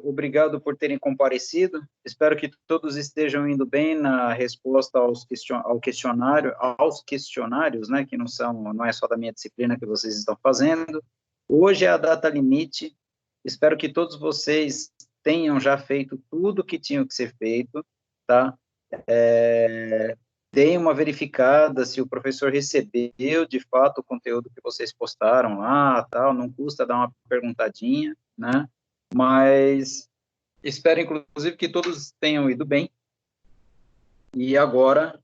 Obrigado por terem comparecido. Espero que todos estejam indo bem na resposta ao questionário, aos questionários, né, que não é só da minha disciplina que vocês estão fazendo. Hoje é a data limite. Espero que todos vocês tenham já feito tudo que tinham que ser feito, tá? Deem uma verificada se o professor recebeu, de fato, o conteúdo que vocês postaram lá, tal. Não custa dar uma perguntadinha, né? Mas espero, inclusive, que todos tenham ido bem. E agora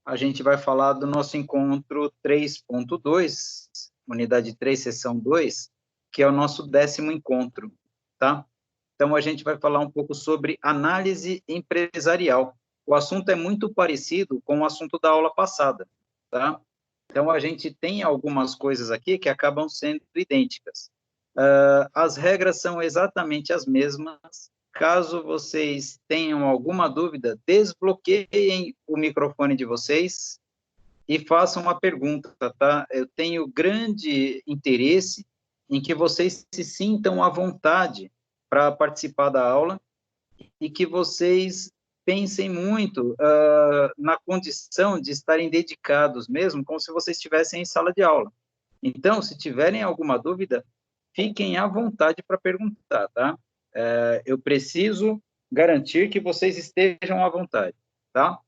a gente vai falar do nosso encontro 3.2, unidade 3, seção 2, que é o nosso 10º encontro, tá? Então, a gente vai falar um pouco sobre análise empresarial. O assunto é muito parecido com o assunto da aula passada, tá? Então, a gente tem algumas coisas aqui que acabam sendo idênticas. As regras são exatamente as mesmas. Caso vocês tenham alguma dúvida, desbloqueiem o microfone de vocês e façam uma pergunta, tá? Eu tenho grande interesse em que vocês se sintam à vontade para participar da aula e que vocês pensem muito na condição de estarem dedicados mesmo, como se vocês estivessem em sala de aula. Então, se tiverem alguma dúvida, fiquem à vontade para perguntar, tá? Eu preciso garantir que vocês estejam à vontade, tá?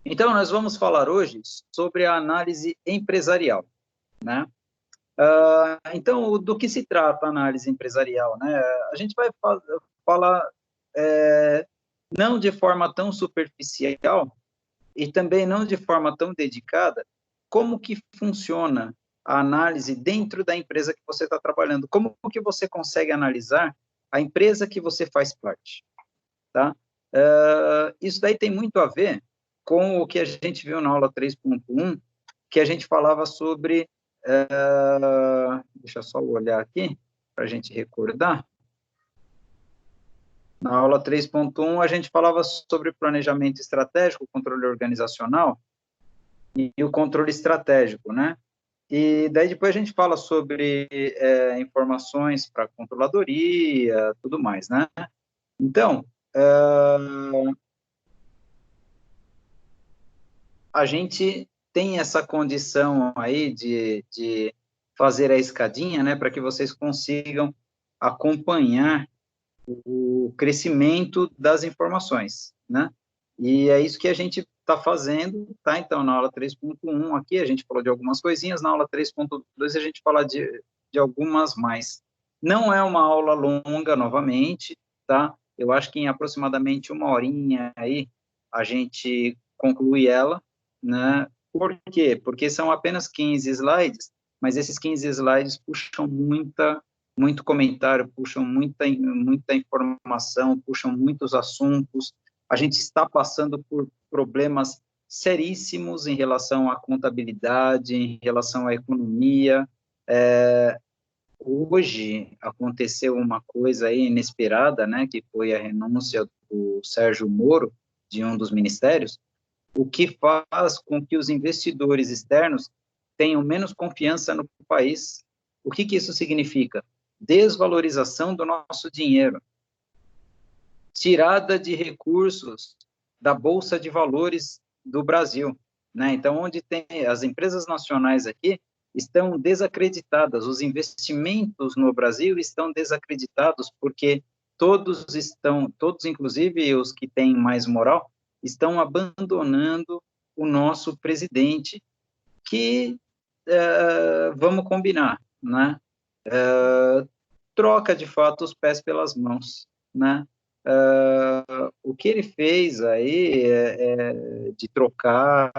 Então, nós vamos falar hoje sobre a análise empresarial, né? Então, do que se trata a análise empresarial, né? A gente vai falar não de forma tão superficial e também não de forma tão dedicada, como que funciona a análise dentro da empresa que você está trabalhando, como que você consegue analisar a empresa que você faz parte, tá? Isso daí tem muito a ver com o que a gente viu na aula 3.1, que a gente falava sobre, deixa eu só olhar aqui, para a gente recordar. Na aula 3.1, a gente falava sobre planejamento estratégico, controle organizacional e o controle estratégico, né? E daí depois a gente fala sobre informações para controladoria, tudo mais, né? Então, a gente tem essa condição aí de fazer a escadinha, né, para que vocês consigam acompanhar o crescimento das informações, né? E é isso que a gente está fazendo, tá? Então, na aula 3.1 aqui, a gente falou de algumas coisinhas, na aula 3.2 a gente fala de algumas mais. Não é uma aula longa, novamente, tá? Eu acho que em aproximadamente 1 horinha aí, a gente conclui ela, né? Por quê? Porque são apenas 15 slides, mas esses 15 slides puxam muito comentário, puxam muita informação, puxam muitos assuntos. A gente está passando por problemas seríssimos em relação à contabilidade, em relação à economia. Hoje aconteceu uma coisa aí inesperada, né, que foi a renúncia do Sérgio Moro, de um dos ministérios, o que faz com que os investidores externos tenham menos confiança no país. O que isso significa? Desvalorização do nosso dinheiro, tirada de recursos da Bolsa de Valores do Brasil, né? Então, onde tem as empresas nacionais aqui estão desacreditadas, os investimentos no Brasil estão desacreditados porque todos, inclusive os que têm mais moral, estão abandonando o nosso presidente, que, vamos combinar, né? Troca, de fato, os pés pelas mãos, né? O que ele fez aí de trocar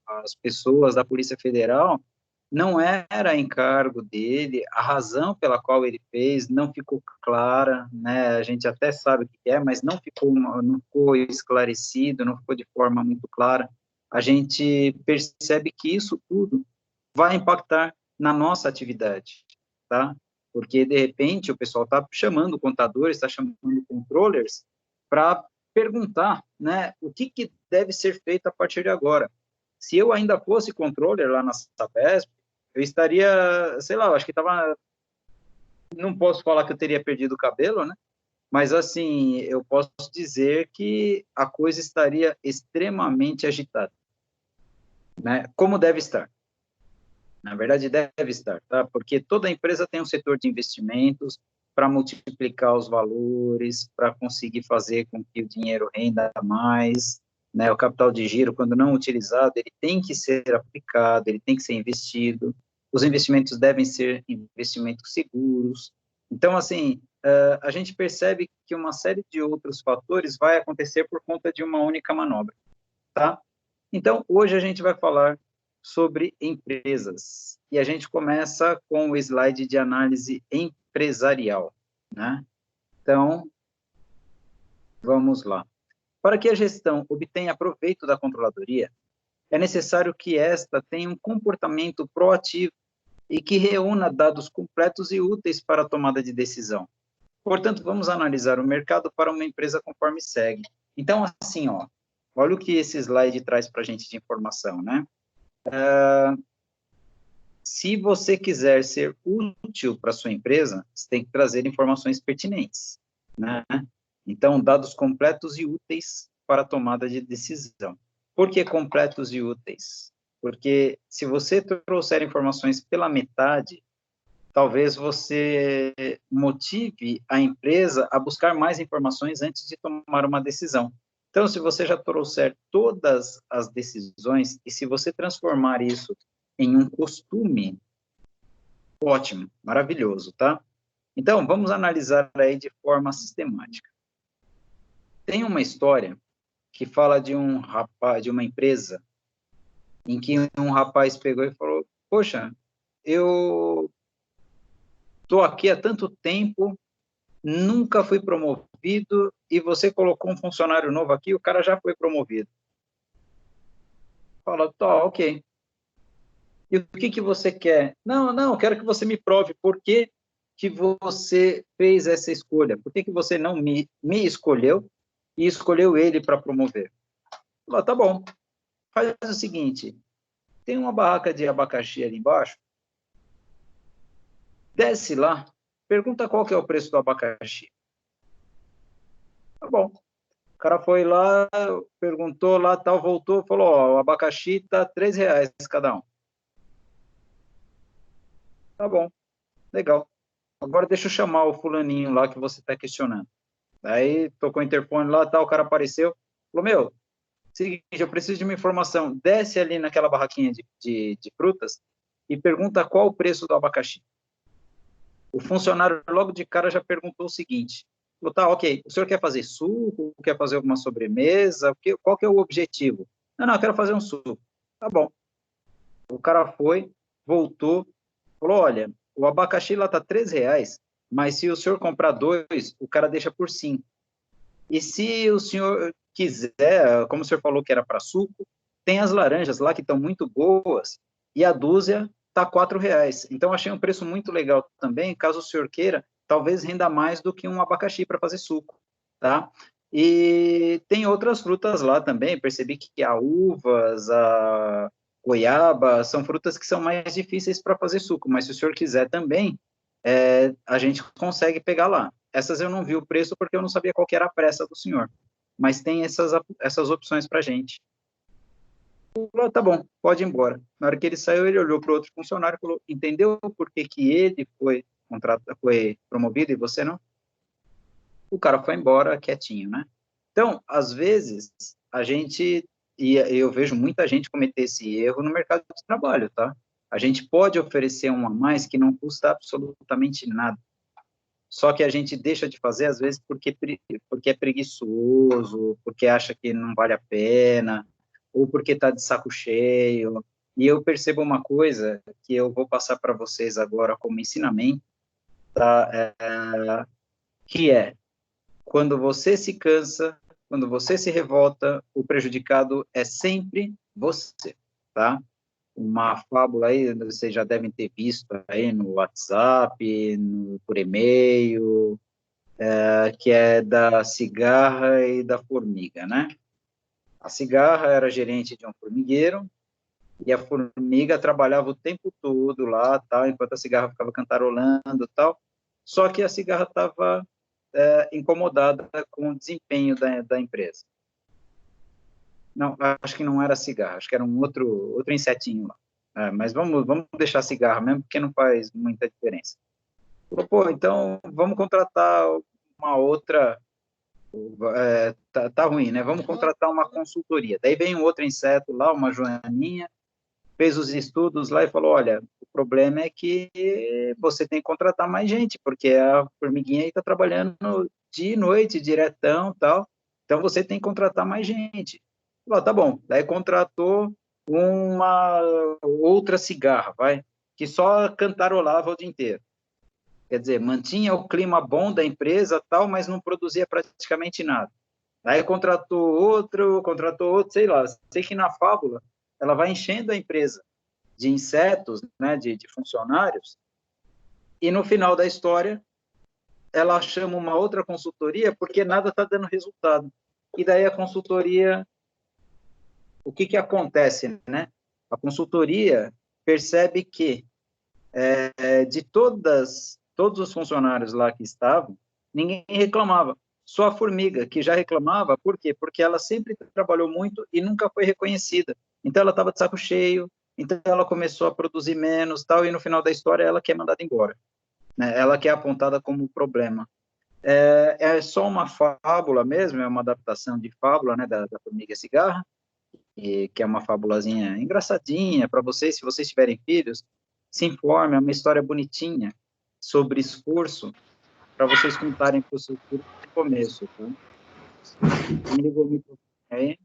as pessoas da Polícia Federal não era encargo dele, a razão pela qual ele fez não ficou clara, né? A gente até sabe o que é, mas não ficou esclarecido, não ficou de forma muito clara. A gente percebe que isso tudo vai impactar na nossa atividade, tá? Porque, de repente, o pessoal está chamando contadores, está chamando controllers para perguntar, né, o que deve ser feito a partir de agora. Se eu ainda fosse controller lá na Sabesp, eu estaria, sei lá, eu acho que estava não posso falar que eu teria perdido o cabelo, né? Mas, assim, eu posso dizer que a coisa estaria extremamente agitada, né? Como deve estar. Na verdade, deve estar, tá? Porque toda empresa tem um setor de investimentos para multiplicar os valores, para conseguir fazer com que o dinheiro renda mais, né? O capital de giro, quando não utilizado, ele tem que ser aplicado, ele tem que ser investido. Os investimentos devem ser investimentos seguros. Então, assim, a gente percebe que uma série de outros fatores vai acontecer por conta de uma única manobra, tá? Então, hoje a gente vai falar sobre empresas. E a gente começa com o slide de análise empresarial, né? Então, vamos lá. Para que a gestão obtenha proveito da controladoria, é necessário que esta tenha um comportamento proativo e que reúna dados completos e úteis para a tomada de decisão. Portanto, vamos analisar o mercado para uma empresa conforme segue. Então, assim, ó, olha o que esse slide traz para a gente de informação, né? Se você quiser ser útil para sua empresa, você tem que trazer informações pertinentes, né? Então, dados completos e úteis para a tomada de decisão. Por que completos e úteis? Porque se você trouxer informações pela metade, talvez você motive a empresa a buscar mais informações antes de tomar uma decisão. Então, se você já trouxer todas as decisões e se você transformar isso em um costume, ótimo, maravilhoso, tá? Então, vamos analisar aí de forma sistemática. Tem uma história que fala de um rapaz, de uma empresa, em que um rapaz pegou e falou: poxa, eu estou aqui há tanto tempo, nunca fui promovido, e você colocou um funcionário novo aqui, o cara já foi promovido. Fala, tá, ok. E o que que você quer? Não, não, eu quero que você me prove por que que você fez essa escolha. Por que que você não me escolheu e escolheu ele para promover? Fala, tá bom. Faz o seguinte, tem uma barraca de abacaxi ali embaixo, desce lá, pergunta qual que é o preço do abacaxi. Tá bom. O cara foi lá, perguntou lá, tal, voltou, falou, ó, o abacaxi tá R$ 3 cada um. Tá bom, legal. Agora deixa eu chamar o fulaninho lá que você está questionando. Aí tocou o interfone lá, tal, o cara apareceu, falou, meu, seguinte, eu preciso de uma informação, desce ali naquela barraquinha de frutas e pergunta qual o preço do abacaxi. O funcionário logo de cara já perguntou o seguinte, falou, tá, ok, o senhor quer fazer suco, quer fazer alguma sobremesa, qual que é o objetivo? Não, não, eu quero fazer um suco. Tá bom. O cara foi, voltou, falou, olha, o abacaxi lá tá R$ 3, mas se o senhor comprar dois, o cara deixa por 5. E se o senhor quiser, como o senhor falou que era para suco, tem as laranjas lá que estão muito boas, e a dúzia está R$ 4. Então, achei um preço muito legal também, caso o senhor queira, talvez renda mais do que um abacaxi para fazer suco, tá? E tem outras frutas lá também, percebi que a uvas, a goiaba, são frutas que são mais difíceis para fazer suco, mas se o senhor quiser também, a gente consegue pegar lá. Essas eu não vi o preço porque eu não sabia qual que era a pressa do senhor, mas tem essas opções para a gente. Falou, tá bom, pode ir embora. Na hora que ele saiu, ele olhou para o outro funcionário e falou, entendeu por que que ele foi promovido e você não? O cara foi embora quietinho, né? Então, às vezes, a gente, e eu vejo muita gente cometer esse erro no mercado de trabalho, tá? A gente pode oferecer um a mais que não custa absolutamente nada. Só que a gente deixa de fazer, às vezes, porque é preguiçoso, porque acha que não vale a pena, ou porque está de saco cheio. E eu percebo uma coisa que eu vou passar para vocês agora como ensinamento, tá? Que é, quando você se cansa, quando você se revolta, o prejudicado é sempre você, tá? Uma fábula aí, vocês já devem ter visto aí no WhatsApp, por e-mail, que é da cigarra e da formiga, né? A cigarra era gerente de um formigueiro e a formiga trabalhava o tempo todo lá, tal, enquanto a cigarra ficava cantarolando, tal. só que a cigarra estava incomodada com o desempenho da empresa. Não, acho que não era cigarra, acho que era um outro insetinho lá. Mas vamos deixar cigarra mesmo, porque não faz muita diferença. Falou, pô, então vamos contratar uma outra, tá ruim, né? Vamos contratar uma consultoria. Daí vem um outro inseto lá, uma joaninha, fez os estudos lá e falou, olha, o problema é que você tem que contratar mais gente, porque a formiguinha aí está trabalhando dia e noite, diretão, tal, então você tem que contratar mais gente. Falou, tá bom. Daí contratou uma outra cigarra, vai, que só cantarolava o dia inteiro. Quer dizer, mantinha o clima bom da empresa, tal, mas não produzia praticamente nada. Aí contratou outro, sei lá. Sei que na fábula ela vai enchendo a empresa de insetos, né, de funcionários, e no final da história ela chama uma outra consultoria porque nada está dando resultado. E daí a consultoria, o que acontece, né? A consultoria percebe que de todos os funcionários lá que estavam, ninguém reclamava. Só a formiga, que já reclamava, por quê? Porque ela sempre trabalhou muito e nunca foi reconhecida. Então, ela estava de saco cheio, então ela começou a produzir menos, tal, e no final da história, ela que é mandada embora. Né? Ela que é apontada como problema. É só uma fábula mesmo, é uma adaptação de fábula, né, da formiga cigarra, que é uma fábulazinha engraçadinha para vocês, se vocês tiverem filhos, se informe, é uma história bonitinha sobre esforço para vocês contarem para o seu filho no começo, tá? Me ligou o microfone aí.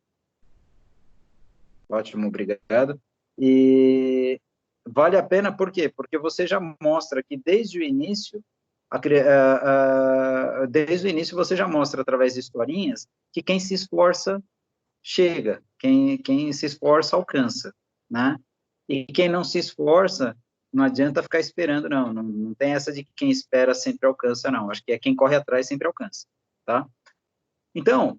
Ótimo, obrigado. E vale a pena, por quê? Porque você já mostra que desde o início, desde o início você já mostra através de historinhas que quem se esforça chega, quem se esforça alcança, né? E quem não se esforça, não adianta ficar esperando, não tem essa de que quem espera sempre alcança, não. Acho que é quem corre atrás sempre alcança, tá? Então,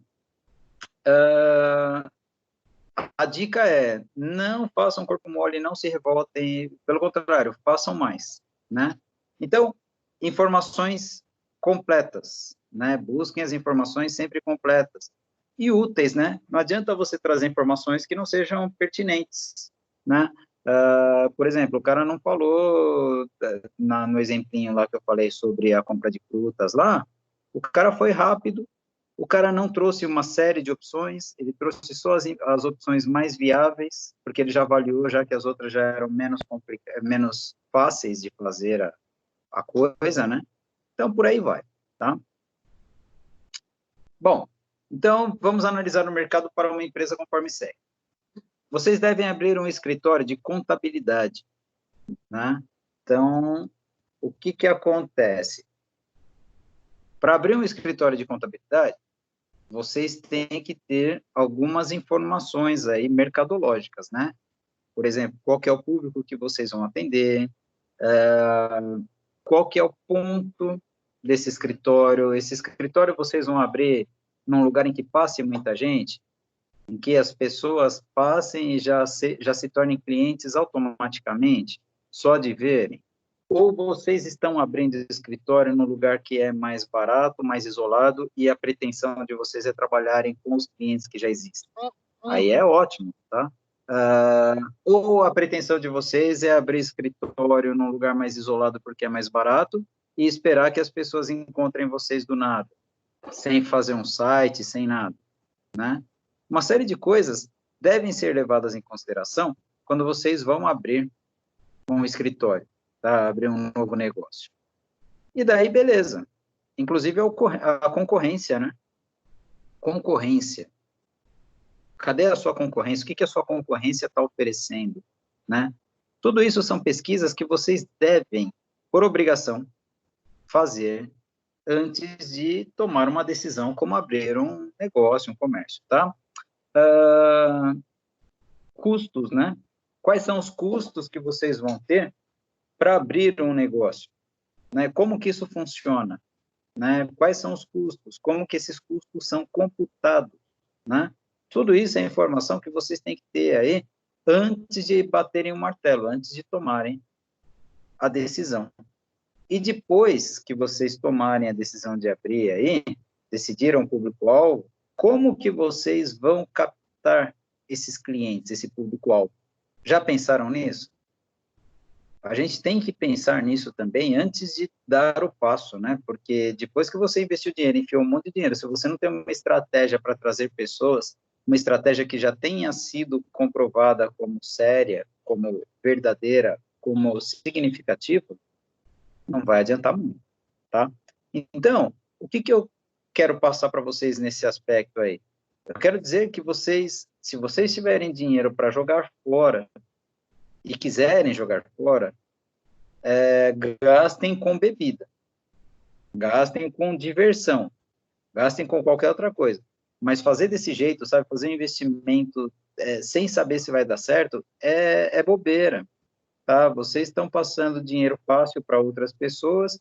a dica é, não façam corpo mole, não se revoltem, pelo contrário, façam mais, né? Então, informações completas, né? Busquem as informações sempre completas e úteis, né? Não adianta você trazer informações que não sejam pertinentes, né? Por exemplo, o cara não falou, no exemplinho lá que eu falei sobre a compra de frutas lá, o cara foi rápido, o cara não trouxe uma série de opções, ele trouxe só as opções mais viáveis, porque ele já avaliou, já que as outras já eram menos fáceis de fazer a coisa, né? Então, por aí vai, tá? Bom, então, vamos analisar o mercado para uma empresa conforme segue. Vocês devem abrir um escritório de contabilidade, né? Então, o que acontece? Para abrir um escritório de contabilidade, vocês têm que ter algumas informações aí mercadológicas, né? Por exemplo, qual que é o público que vocês vão atender, qual que é o ponto desse escritório, esse escritório vocês vão abrir num lugar em que passe muita gente, em que as pessoas passem e já se tornem clientes automaticamente, só de verem, ou vocês estão abrindo escritório no lugar que é mais barato, mais isolado, e a pretensão de vocês é trabalharem com os clientes que já existem. Aí é ótimo, tá? Ou a pretensão de vocês é abrir escritório num lugar mais isolado porque é mais barato e esperar que as pessoas encontrem vocês do nada, sem fazer um site, sem nada, né? Uma série de coisas devem ser levadas em consideração quando vocês vão abrir um escritório, tá? Abrir um novo negócio. E daí, beleza. Inclusive a concorrência, né? Concorrência. Cadê a sua concorrência? O que a sua concorrência está oferecendo, né? Tudo isso são pesquisas que vocês devem, por obrigação, fazer antes de tomar uma decisão como abrir um negócio, um comércio, tá? Custos, né? Quais são os custos que vocês vão ter para abrir um negócio? Né? Como que isso funciona? Né? Quais são os custos? Como que esses custos são computados? Né? Tudo isso é informação que vocês têm que ter aí antes de baterem o martelo, antes de tomarem a decisão. E depois que vocês tomarem a decisão de abrir aí, decidiram o público-alvo, como que vocês vão captar esses clientes, esse público-alvo? Já pensaram nisso? A gente tem que pensar nisso também antes de dar o passo, né? Porque depois que você investiu dinheiro, enfiou um monte de dinheiro, se você não tem uma estratégia para trazer pessoas, uma estratégia que já tenha sido comprovada como séria, como verdadeira, como significativa, não vai adiantar muito, tá? Então, o que que eu quero passar para vocês nesse aspecto aí? Eu quero dizer que vocês, se vocês tiverem dinheiro para jogar fora e quiserem jogar fora, gastem com bebida, gastem com diversão, gastem com qualquer outra coisa. Mas fazer desse jeito, sabe, fazer um investimento sem saber se vai dar certo, é bobeira, tá? Vocês estão passando dinheiro fácil para outras pessoas,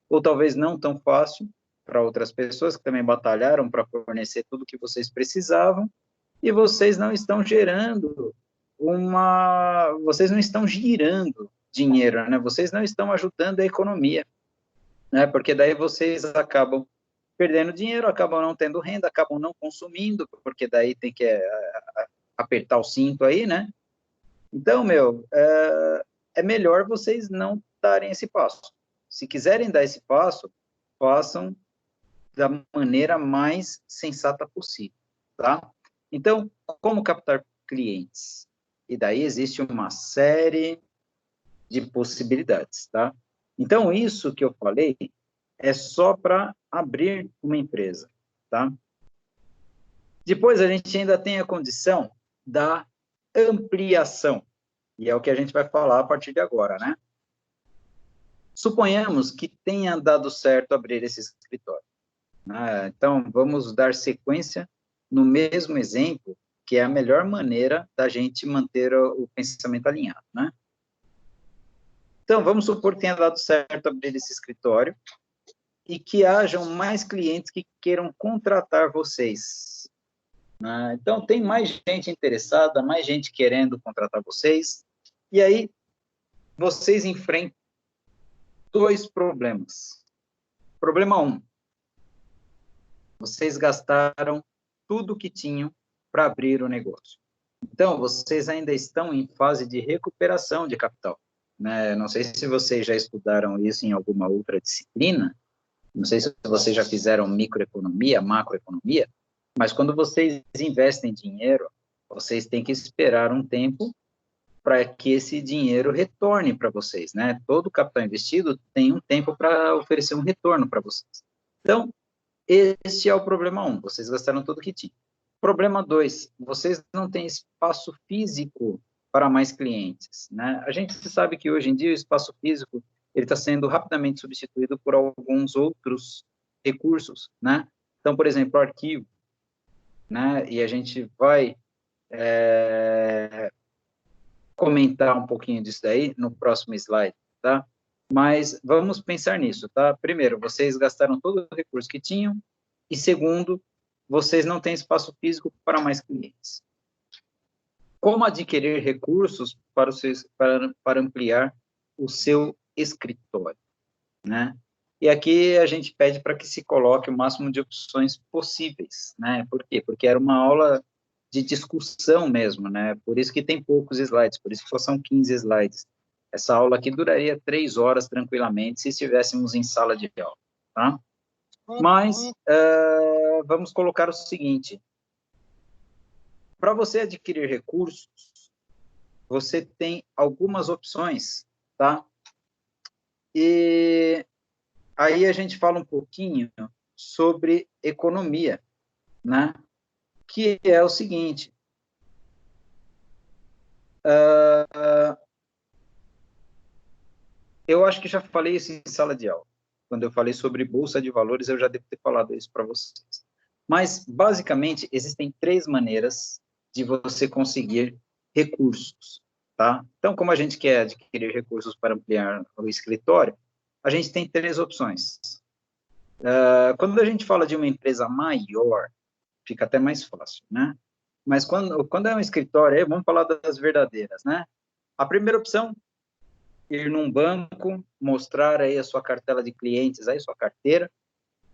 ou talvez não tão fácil para outras pessoas que também batalharam para fornecer tudo que vocês precisavam, e vocês não estão gerando vocês não estão girando dinheiro, né? Vocês não estão ajudando a economia, né? Porque daí vocês acabam perdendo dinheiro, acabam não tendo renda, acabam não consumindo, porque daí tem que apertar o cinto aí, né? Então, é melhor vocês não darem esse passo. Se quiserem dar esse passo, façam da maneira mais sensata possível, tá? Então, como captar clientes? E daí existe uma série de possibilidades, tá? Então, isso que eu falei é só para abrir uma empresa, tá? Depois, a gente ainda tem a condição da ampliação, e é o que a gente vai falar a partir de agora, né? Suponhamos que tenha dado certo abrir esse escritório. Então, vamos dar sequência no mesmo exemplo, que é a melhor maneira da gente manter o pensamento alinhado, né? Então, vamos supor que tenha dado certo abrir esse escritório e que hajam mais clientes que queiram contratar vocês. Então, tem mais gente interessada, mais gente querendo contratar vocês, e aí vocês enfrentam dois problemas. Problema 1, vocês gastaram tudo que tinham para abrir o negócio. Então, vocês ainda estão em fase de recuperação de capital, né? Não sei se vocês já estudaram isso em alguma outra disciplina, não sei se vocês já fizeram microeconomia, macroeconomia, mas quando vocês investem dinheiro, vocês têm que esperar um tempo para que esse dinheiro retorne para vocês, né? Todo capital investido tem um tempo para oferecer um retorno para vocês. Então, esse é o problema 1, vocês gastaram tudo que tinham. Problema 2, vocês não têm espaço físico para mais clientes, né? A gente sabe que hoje em dia o espaço físico ele está sendo rapidamente substituído por alguns outros recursos, né? Então, por exemplo, o arquivo, né? E a gente vai comentar um pouquinho disso daí no próximo slide, tá? Mas vamos pensar nisso, tá? Primeiro, vocês gastaram todo o recurso que tinham, e segundo, vocês não têm espaço físico para mais clientes. Como adquirir recursos para ampliar o seu escritório, né? E aqui a gente pede para que se coloque o máximo de opções possíveis, né? Por quê? Porque era uma aula de discussão mesmo, né? Por isso que tem poucos slides, por isso que só são 15 slides. Essa aula aqui duraria 3 horas tranquilamente se estivéssemos em sala de aula, tá? Mas vamos colocar o seguinte: para você adquirir recursos, você tem algumas opções, tá? E aí a gente fala um pouquinho sobre economia, né? Que é o seguinte: eu acho que já falei isso em sala de aula. Quando eu falei sobre bolsa de valores, eu já devo ter falado isso para vocês. Mas, basicamente, existem 3 maneiras de você conseguir recursos, tá? Então, como a gente quer adquirir recursos para ampliar o escritório, a gente tem 3 opções. Quando a gente fala de uma empresa maior, fica até mais fácil, né? Mas quando é um escritório, aí vamos falar das verdadeiras, né? A primeira opção, ir num banco, mostrar aí a sua cartela de clientes, aí sua carteira,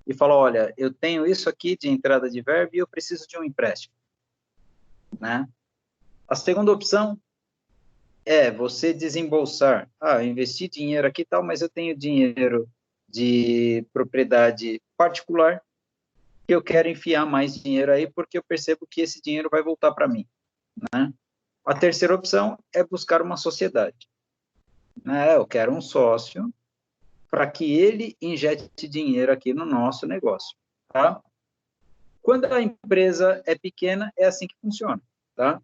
e falar, olha, eu tenho isso aqui de entrada de verba e eu preciso de um empréstimo, né? A segunda opção é você desembolsar. Ah, eu investi dinheiro aqui e tal, mas eu tenho dinheiro de propriedade particular que eu quero enfiar mais dinheiro aí porque eu percebo que esse dinheiro vai voltar para mim, né? A terceira opção é buscar uma sociedade, né? Eu quero um sócio para que ele injete dinheiro aqui no nosso negócio, tá? Quando a empresa é pequena, é assim que funciona, tá?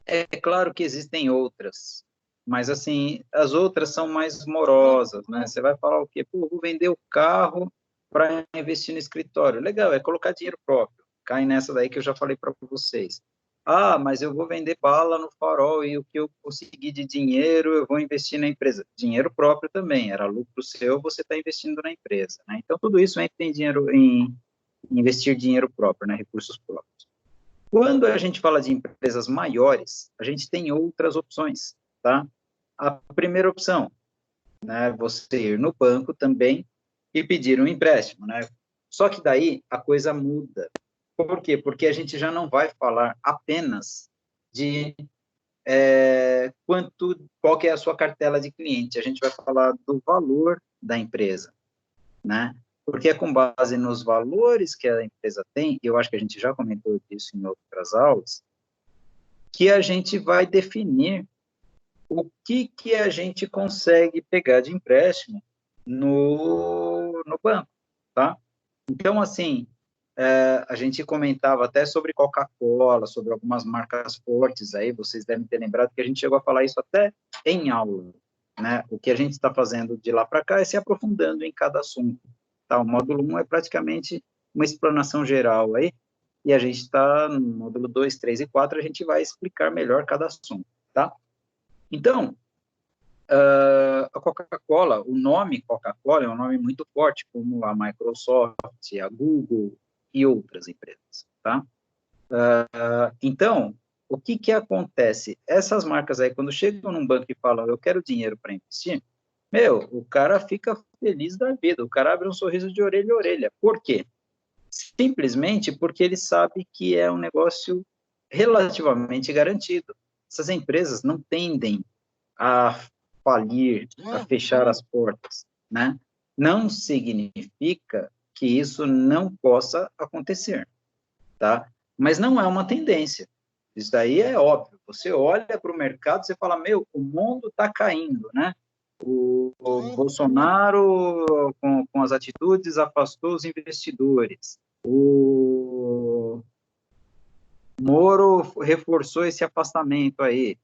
É claro que existem outras, mas assim, as outras são mais morosas, né? Você vai falar o quê? Pô, vou vender o carro para investir no escritório. Legal, é colocar dinheiro próprio. Cai nessa daí que eu já falei para vocês. Ah, mas eu vou vender bala no farol e o que eu conseguir de dinheiro eu vou investir na empresa. Dinheiro próprio também, era lucro seu, você está investindo na empresa, né? Então, tudo isso entra em dinheiro, em investir dinheiro próprio, né? Recursos próprios. Quando a gente fala de empresas maiores, a gente tem outras opções, tá? A primeira opção, né, você ir no banco também e pedir um empréstimo, né? Só que daí a coisa muda. Por quê? Porque a gente já não vai falar apenas de qual que é a sua cartela de cliente, a gente vai falar do valor da empresa, né? Porque é com base nos valores que a empresa tem, e eu acho que a gente já comentou isso em outras aulas, que a gente vai definir o que a gente consegue pegar de empréstimo no banco, tá? Então, assim, a gente comentava até sobre Coca-Cola, sobre algumas marcas fortes aí, vocês devem ter lembrado que a gente chegou a falar isso até em aula, né? O que a gente está fazendo de lá para cá é se aprofundando em cada assunto, tá? O módulo 1 é praticamente uma explanação geral aí, e a gente está no módulo 2, 3 e 4, a gente vai explicar melhor cada assunto, tá? Então, a Coca-Cola, o nome Coca-Cola é um nome muito forte, como a Microsoft, a Google e outras empresas, tá? Então, o que acontece? Essas marcas aí, quando chegam num banco e falam, eu quero dinheiro para investir, meu, o cara fica feliz da vida, o cara abre um sorriso de orelha a orelha. Por quê? Simplesmente porque ele sabe que é um negócio relativamente garantido. Essas empresas não tendem a falir, a fechar as portas, né? Não significa que isso não possa acontecer, tá? Mas não é uma tendência. Isso daí é óbvio. Você olha para o mercado, você fala, meu, o mundo está caindo, né? O Bolsonaro, com as atitudes, afastou os investidores. O Moro reforçou esse afastamento aí.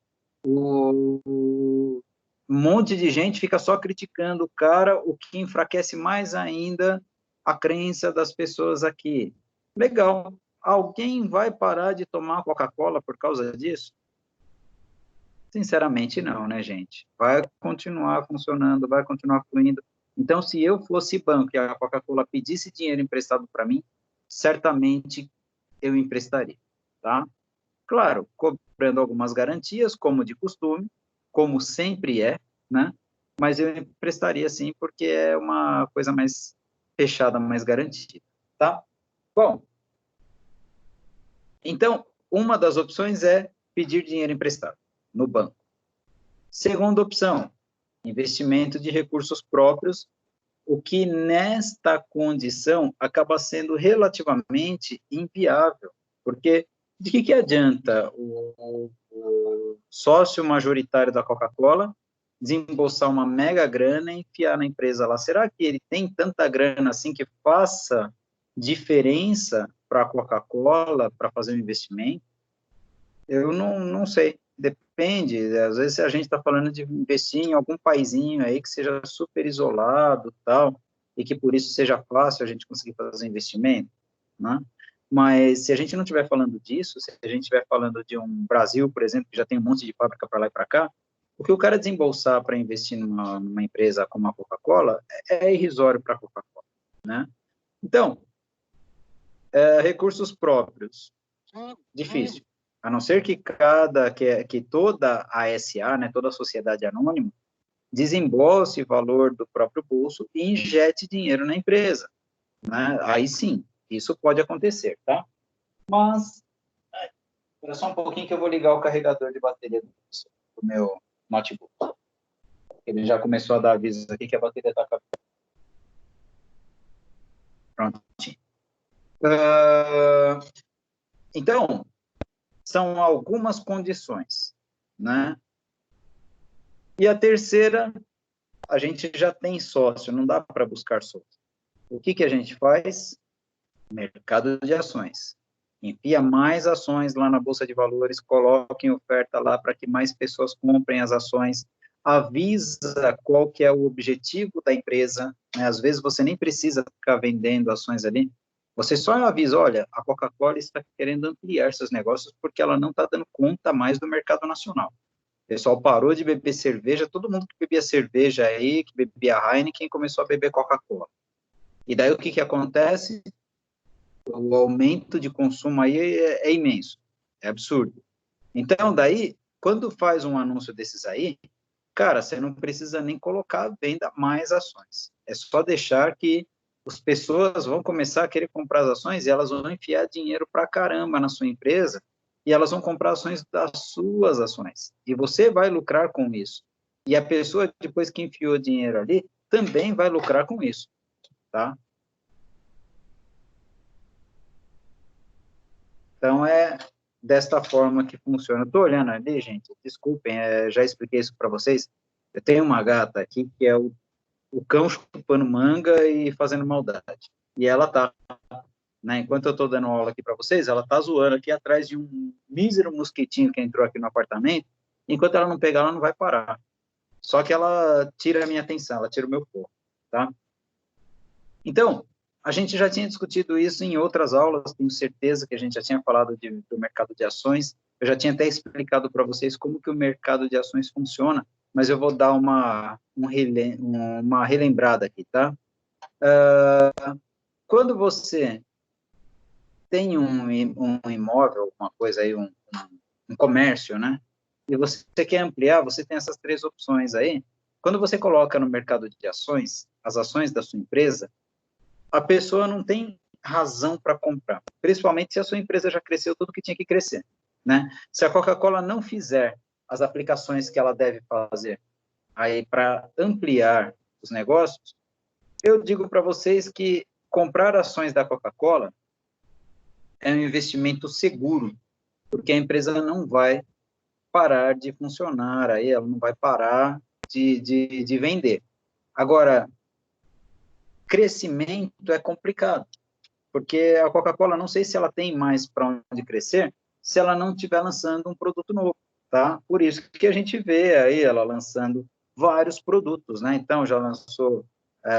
Um monte de gente fica só criticando o cara, o que enfraquece mais ainda a crença das pessoas aqui. Legal. Alguém vai parar de tomar Coca-Cola por causa disso? Sinceramente, não, né, gente? Vai continuar funcionando, vai continuar fluindo. Então, se eu fosse banco e a Coca-Cola pedisse dinheiro emprestado para mim, certamente eu emprestaria, tá? Claro, cobrando algumas garantias, como de costume, como sempre é, né? Mas eu emprestaria sim, porque é uma coisa mais fechada, mais garantida, tá? Bom, então, uma das opções é pedir dinheiro emprestado no banco. Segunda opção, investimento de recursos próprios, o que nesta condição acaba sendo relativamente inviável, porque de que adianta o sócio majoritário da Coca-Cola desembolsar uma mega grana e enfiar na empresa lá? Será que ele tem tanta grana assim que faça diferença para a Coca-Cola para fazer um investimento? Eu não sei, depende. Às vezes a gente está falando de investir em algum paizinho aí que seja super isolado, tal, e que por isso seja fácil a gente conseguir fazer investimento, né? Mas se a gente não estiver falando disso, se a gente estiver falando de um Brasil, por exemplo, que já tem um monte de fábrica para lá e para cá, o que o cara desembolsar para investir numa empresa como a Coca-Cola é irrisório para a Coca-Cola, né? Então, recursos próprios, difícil. A não ser que que toda a SA, né, toda a sociedade anônima, desembolse valor do próprio bolso e injete dinheiro na empresa, né? Aí sim, isso pode acontecer, tá? Mas, espera só um pouquinho que eu vou ligar o carregador de bateria do meu notebook. Ele já começou a dar avisos aqui que a bateria está acabando. Prontinho. Então, são algumas condições, né? E a terceira, a gente já tem sócio, não dá para buscar sócio. O que a gente faz? Mercado de ações. Enfia mais ações lá na Bolsa de Valores, coloque em oferta lá para que mais pessoas comprem as ações, avisa qual que é o objetivo da empresa, né? Às vezes você nem precisa ficar vendendo ações ali, você só avisa, olha, a Coca-Cola está querendo ampliar seus negócios porque ela não está dando conta mais do mercado nacional. O pessoal parou de beber cerveja, todo mundo que bebia cerveja aí, que bebia Heineken, começou a beber Coca-Cola. E daí o que acontece? O aumento de consumo aí é imenso, é absurdo. Então, daí, quando faz um anúncio desses aí, cara, você não precisa nem colocar à venda mais ações. É só deixar que as pessoas vão começar a querer comprar as ações e elas vão enfiar dinheiro pra caramba na sua empresa e elas vão comprar ações das suas ações. E você vai lucrar com isso. E a pessoa, depois que enfiou dinheiro ali, também vai lucrar com isso, tá? Então, é desta forma que funciona. Estou olhando ali, gente, desculpem, já expliquei isso para vocês. Eu tenho uma gata aqui que é o cão chupando manga e fazendo maldade. E ela tá, né, enquanto eu estou dando aula aqui para vocês, ela tá zoando aqui atrás de um mísero mosquitinho que entrou aqui no apartamento. Enquanto ela não pegar, ela não vai parar. Só que ela tira a minha atenção, ela tira o meu foco, tá? Então, a gente já tinha discutido isso em outras aulas, tenho certeza que a gente já tinha falado do mercado de ações, eu já tinha até explicado para vocês como que o mercado de ações funciona, mas eu vou dar uma relembrada aqui, tá? Quando você tem um imóvel, uma coisa aí, um comércio, né? E você quer ampliar, você tem essas três opções aí. Quando você coloca no mercado de ações, as ações da sua empresa, a pessoa não tem razão para comprar, principalmente se a sua empresa já cresceu tudo que tinha que crescer, né? Se a Coca-Cola não fizer as aplicações que ela deve fazer aí para ampliar os negócios, eu digo para vocês que comprar ações da Coca-Cola é um investimento seguro, porque a empresa não vai parar de funcionar, aí ela não vai parar de vender. Agora, crescimento é complicado, porque a Coca-Cola, não sei se ela tem mais para onde crescer, se ela não estiver lançando um produto novo, tá? Por isso que a gente vê aí ela lançando vários produtos, né? Então, já lançou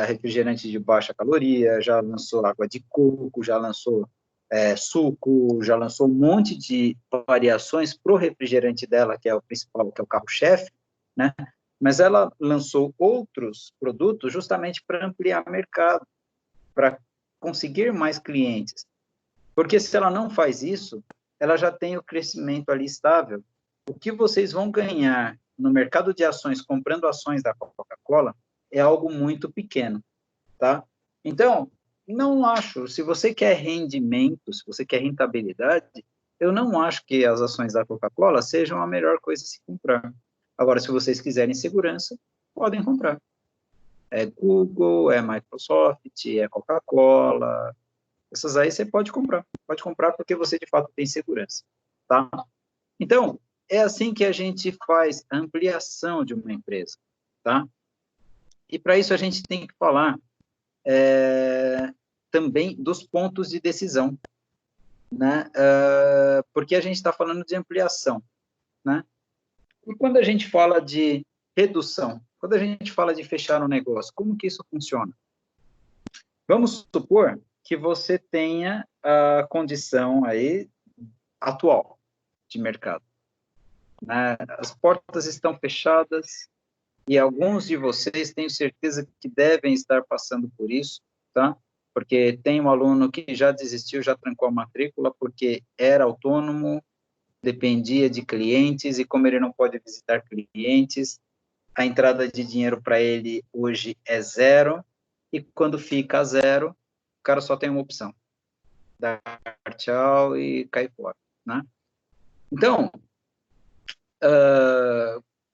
refrigerante de baixa caloria, já lançou água de coco, já lançou suco, já lançou um monte de variações para o refrigerante dela, que é o principal, que é o carro-chefe, né? Mas ela lançou outros produtos justamente para ampliar o mercado, para conseguir mais clientes. Porque se ela não faz isso, ela já tem o crescimento ali estável. O que vocês vão ganhar no mercado de ações comprando ações da Coca-Cola é algo muito pequeno, tá? Então, não acho, se você quer rendimento, se você quer rentabilidade, eu não acho que as ações da Coca-Cola sejam a melhor coisa a se comprar. Agora, se vocês quiserem segurança, podem comprar. É Google, é Microsoft, é Coca-Cola, essas aí você pode comprar porque você de fato tem segurança, tá? Então, é assim que a gente faz a ampliação de uma empresa, tá? E para isso a gente tem que falar também dos pontos de decisão, né? Porque a gente está falando de ampliação, né? E quando a gente fala de redução, quando a gente fala de fechar um negócio, como que isso funciona? Vamos supor que você tenha a condição aí atual de mercado, né? As portas estão fechadas e alguns de vocês tenho certeza que devem estar passando por isso, tá? Porque tem um aluno que já desistiu, já trancou a matrícula porque era autônomo, dependia de clientes e como ele não pode visitar clientes, a entrada de dinheiro para ele hoje é zero, e quando fica zero, o cara só tem uma opção: dar tchau e cair fora, né? Então,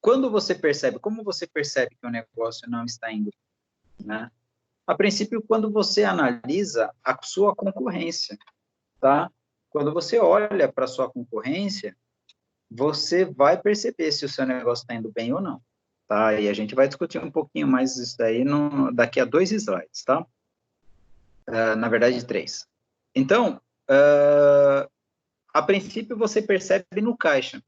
quando você percebe, como você percebe que o negócio não está indo, né? A princípio, quando você analisa a sua concorrência, tá? Quando você olha para a sua concorrência, você vai perceber se o seu negócio está indo bem ou não, tá? E a gente vai discutir um pouquinho mais isso daí daqui a 2 slides, tá? Na verdade, 3. Então, a princípio, você percebe no caixa,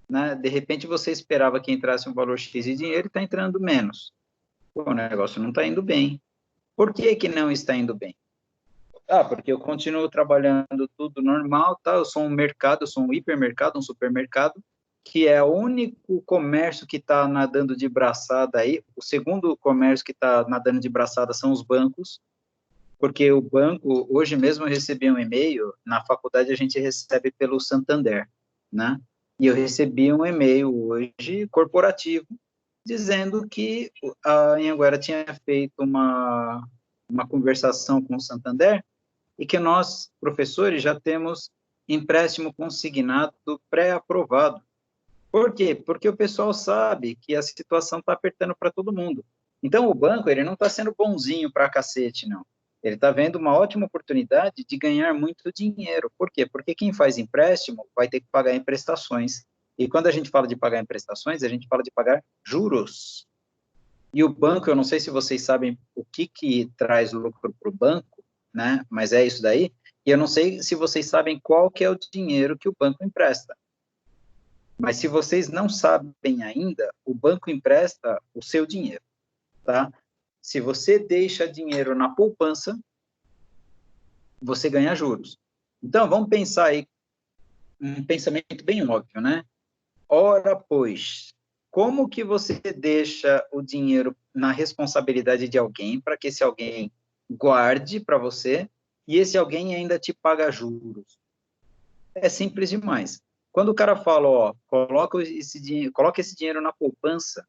né? De repente, você esperava que entrasse um valor X de dinheiro e está entrando menos. Pô, o negócio não está indo bem. Por que que não está indo bem? Porque eu continuo trabalhando tudo normal, tá? Eu sou um mercado, eu sou um hipermercado, um supermercado, que é o único comércio que está nadando de braçada aí. O segundo comércio que está nadando de braçada são os bancos, porque o banco, hoje mesmo eu recebi um e-mail, na faculdade a gente recebe pelo Santander, né? E eu recebi um e-mail hoje, corporativo, dizendo que a Anhanguera tinha feito uma conversação com o Santander, e que nós, professores, já temos empréstimo consignado pré-aprovado. Por quê? Porque o pessoal sabe que a situação está apertando para todo mundo. Então, o banco, ele não está sendo bonzinho para cacete, não. Ele está vendo uma ótima oportunidade de ganhar muito dinheiro. Por quê? Porque quem faz empréstimo vai ter que pagar em prestações. E quando a gente fala de pagar em prestações, a gente fala de pagar juros. E o banco, eu não sei se vocês sabem o que traz lucro para o banco, né? Mas é isso daí. E eu não sei se vocês sabem qual que é o dinheiro que o banco empresta. Mas se vocês não sabem ainda, o banco empresta o seu dinheiro, tá? Se você deixa dinheiro na poupança, você ganha juros. Então, vamos pensar aí um pensamento bem óbvio, né? Ora, pois, como que você deixa o dinheiro na responsabilidade de alguém para que esse alguém guarde para você e esse alguém ainda te paga juros? É simples demais. Quando o cara fala, ó, coloca esse dinheiro na poupança,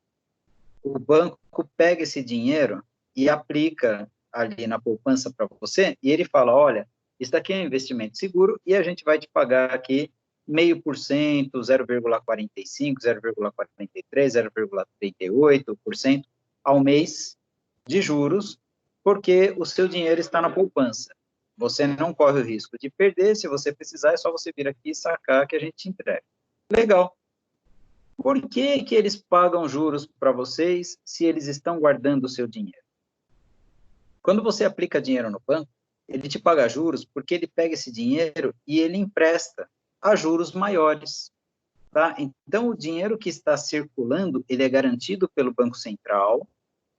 o banco pega esse dinheiro e aplica ali na poupança para você, e ele fala, olha, isso daqui é um investimento seguro e a gente vai te pagar aqui 0,5%, 0,45%, 0,43%, 0,38% ao mês de juros, porque o seu dinheiro está na poupança. Você não corre o risco de perder, se você precisar, é só você vir aqui e sacar que a gente te entrega. Legal. Por que que eles pagam juros para vocês se eles estão guardando o seu dinheiro? Quando você aplica dinheiro no banco, ele te paga juros porque ele pega esse dinheiro e ele empresta a juros maiores, tá? Então, o dinheiro que está circulando, ele é garantido pelo Banco Central,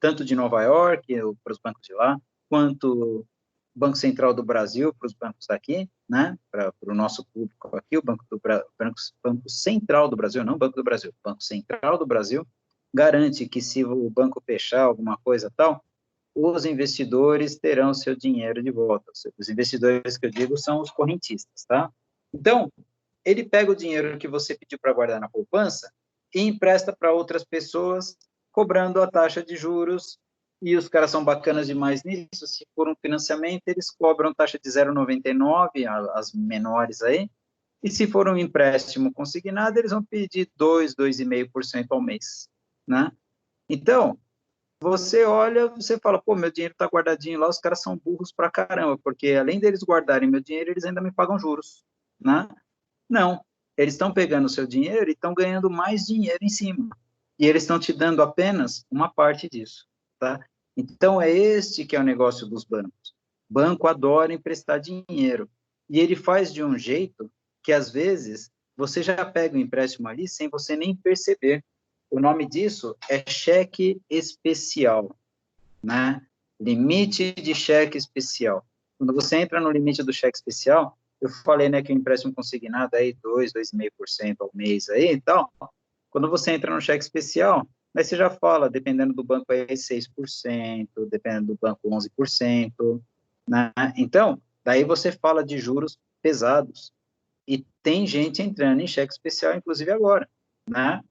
tanto de Nova York, para os bancos de lá, quanto Banco Central do Brasil, para os bancos daqui, né, para o nosso público aqui, o Banco Central do Brasil, não Banco do Brasil, Banco Central do Brasil, garante que se o banco fechar alguma coisa tal, os investidores terão seu dinheiro de volta. Os investidores que eu digo são os correntistas, tá? Então, ele pega o dinheiro que você pediu para guardar na poupança e empresta para outras pessoas, cobrando a taxa de juros, e os caras são bacanas demais nisso. Se for um financiamento, eles cobram taxa de 0,99, as menores aí, e se for um empréstimo consignado, eles vão pedir 2,5% ao mês, né? Então, você olha, você fala, pô, meu dinheiro está guardadinho lá, os caras são burros pra caramba, porque além deles guardarem meu dinheiro, eles ainda me pagam juros, né? Não, eles estão pegando o seu dinheiro e estão ganhando mais dinheiro em cima. E eles estão te dando apenas uma parte disso, tá? Então, é este que é o negócio dos bancos. Banco adora emprestar dinheiro. E ele faz de um jeito que, às vezes, você já pega o empréstimo ali sem você nem perceber. O nome disso é cheque especial, né? Limite de cheque especial. Quando você entra no limite do cheque especial, eu falei, né, que o empréstimo consignado aí 2,5% ao mês aí e tal. Quando você entra no cheque especial, aí você já fala, dependendo do banco aí 6%, dependendo do banco 11%, né? Então, daí você fala de juros pesados. E tem gente entrando em cheque especial, inclusive agora, né?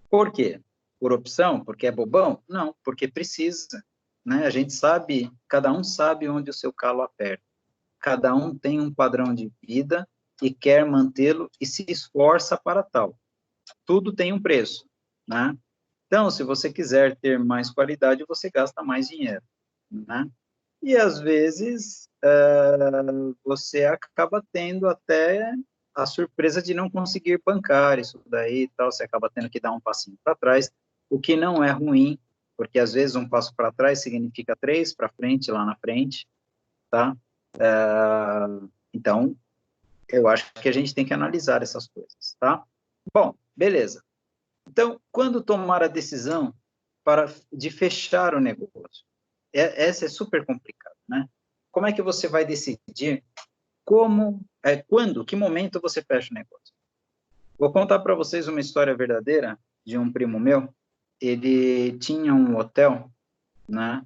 Por quê? por opção, porque é bobão? Não, porque precisa, né? A gente sabe, cada um sabe onde o seu calo aperta. Cada um tem um padrão de vida e quer mantê-lo e se esforça para tal. Tudo tem um preço, né? Então, se você quiser ter mais qualidade, você gasta mais dinheiro, né? E, às vezes, você acaba tendo até a surpresa de não conseguir bancar isso daí e tal, você acaba tendo que dar um passinho para trás, o que não é ruim, porque, às vezes, um passo para trás significa 3 para frente, lá na frente, tá? Então, eu acho que a gente tem que analisar essas coisas, tá? Bom, beleza. Então, quando tomar a decisão de fechar o negócio? Essa é super complicada, né? Como é que você vai decidir quando, que momento você fecha o negócio? Vou contar para vocês uma história verdadeira de um primo meu. Ele tinha um hotel, né?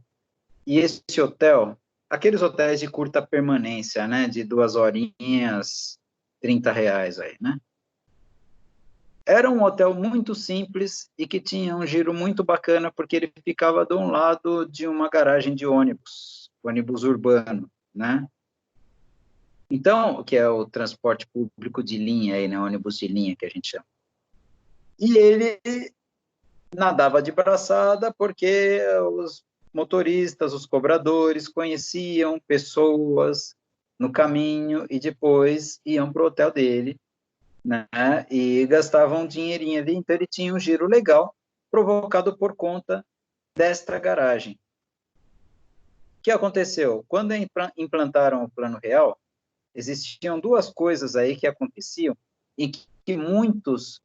E esse hotel, aqueles hotéis de curta permanência, né? De 2 horinhas, R$ 30 aí, né? Era um hotel muito simples e que tinha um giro muito bacana, porque ele ficava de um lado de uma garagem de ônibus urbano, né? Então, que é o transporte público de linha, aí, né? Ônibus de linha, que a gente chama. E ele nadava de braçada, porque os motoristas, os cobradores, conheciam pessoas no caminho e depois iam para o hotel dele, né? E gastavam um dinheirinho ali, então ele tinha um giro legal, provocado por conta desta garagem. O que aconteceu? Quando implantaram o Plano Real, existiam duas coisas aí que aconteciam e que muitos